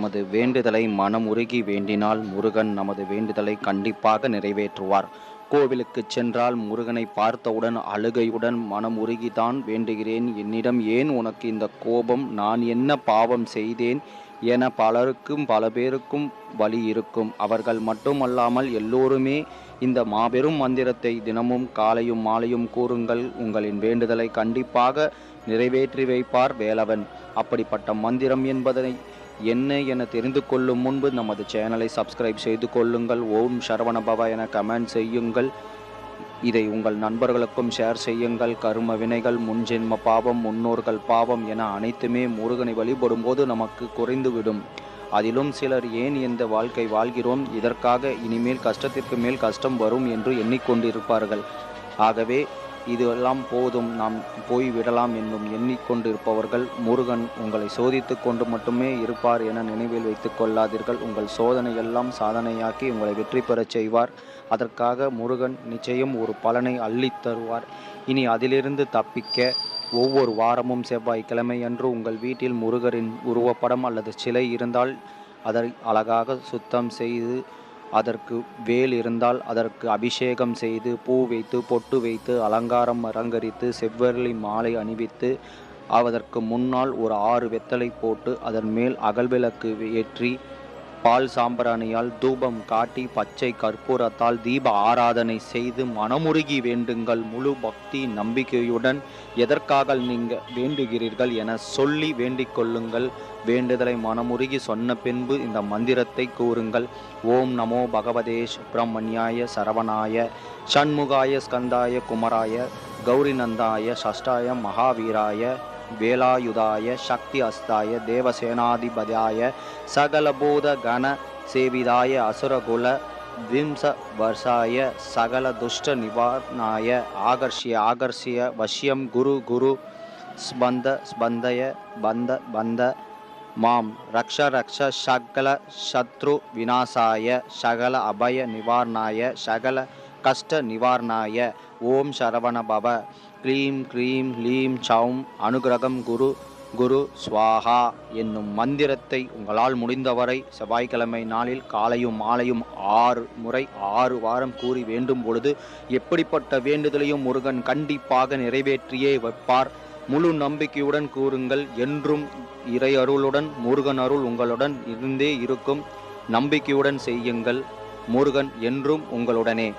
நமது வேண்டுதலை மனமுருகி வேண்டினால் முருகன் நமது வேண்டுதலை கண்டிப்பாக நிறைவேற்றுவார். கோவிலுக்கு சென்றால் முருகனை பார்த்தவுடன் அழுகையுடன் மனமுருகிதான் வேண்டுகிறேன், என்னிடம் ஏன் உனக்கு இந்த கோபம், நான் என்ன பாவம் செய்தேன் என பல பேருக்கும் வழி இருக்கும். அவர்கள் மட்டுமல்லாமல் எல்லோருமே இந்த மாபெரும் மந்திரத்தை தினமும் காலையும் மாலையும் கூறுங்கள். உங்களின் வேண்டுதலை கண்டிப்பாக நிறைவேற்றி வைப்பார் வேலவன். அப்படிப்பட்ட மந்திரம் என்பதை என்ன என தெரிந்து கொள்ளும் முன்பு நமது சேனலை சப்ஸ்கிரைப் செய்து கொள்ளுங்கள். ஓம் சரவணபவ என கமெண்ட் செய்யுங்கள். இதை உங்கள் நண்பர்களுக்கும் ஷேர் செய்யுங்கள். கரும வினைகள், முன்ஜென்ம பாவம், முன்னோர்கள் பாவம் என அனைத்துமே முருகனை வழிபடும் போது நமக்கு குறைந்துவிடும். அதிலும் சிலர் ஏன் இந்த வாழ்க்கை வாழ்கிறோம், இதற்காக இனிமேல் கஷ்டத்திற்கு மேல் கஷ்டம் வரும் என்று எண்ணிக்கொண்டிருப்பார்கள். ஆகவே இதெல்லாம் போதும், நாம் போய் விடலாம் என்னும் எண்ணிக்கொண்டிருப்பவர்கள் முருகன் உங்களை சோதித்து கொண்டு மட்டுமே இருப்பார் என நினைவில் வைத்துக் கொள்ளாதீர்கள். உங்கள் சோதனை எல்லாம் சாதனையாக்கி உங்களை வெற்றி பெறச் செய்வார். அதற்காக முருகன் நிச்சயம் ஒரு பலனை அள்ளித் தருவார். இனி அதிலிருந்து தப்பிக்க ஒவ்வொரு வாரமும் செவ்வாய்க்கிழமை அன்று உங்கள் வீட்டில் முருகரின் உருவப்படம் அல்லது சிலை இருந்தால் அதை அழகாக சுத்தம் செய்து, அதற்கு வேல் இருந்தால் அதற்கு அபிஷேகம் செய்து, பூ வைத்து பொட்டு வைத்து அலங்கரித்து செவ்வரளி மாலை அணிவித்து, அதற்கு முன்னால் ஒரு 6 வெத்தலை போட்டு அதன் மேல் அகல்விளக்கு ஏற்றி பால் சாம்பிராணியால் தூபம் காட்டி பச்சை கற்பூரத்தால் தீப ஆராதனை செய்து மனமுருகி வேண்டுங்கள். முழு பக்தி நம்பிக்கையுடன் எதற்காக நீங்கள் வேண்டுகிறீர்கள் என சொல்லி வேண்டிக் கொள்ளுங்கள். வேண்டுதலை மனமுருகி சொன்ன பின்பு இந்த மந்திரத்தை கூறுங்கள். ஓம் நமோ பகவதே சுப்பிரமணியாய சரவணாய ஷண்முகாய ஸ்கந்தாய குமராய கௌரிநந்தாய ஷஷ்டாய மகாவீராய வேலாயுதாய சக்தி அஸ்தாய தேவசேனாதிபதியாய சகலபூத கண சேவிதாய அசுரகுல விம்ச வர்ஷாய சகல துஷ்ட நிவாரணாய ஆகர்ஷிய வஷ்யம் குரு ஸ்பந்தய பந்த மாம் ரக்ஷ சகல சத்ரு விநாசாய சகல அபய நிவாரணாய சகல கஷ்ட நிவாரணாய ஓம் சரவண பவ க்ளீம் க்ரீம் லீம் சௌம் அனுகிரகம் குரு ஸ்வாஹா என்னும் மந்திரத்தை உங்களால் முடிந்தவரை செவ்வாய்க்கிழமை நாளில் காலையும் மாலையும் 6 முறை 6 வாரம் கூறி வேண்டும் பொழுது எப்படிப்பட்ட வேண்டுதலையும் முருகன் கண்டிப்பாக நிறைவேற்றியே வைப்பார். முழு நம்பிக்கையுடன் கூறுங்கள். என்றும் இறை அருளுடன் முருகன் அருள் உங்களுடன் இருந்தே இருக்கும். நம்பிக்கையுடன் செய்யுங்கள். முருகன் என்றும் உங்களுடனே.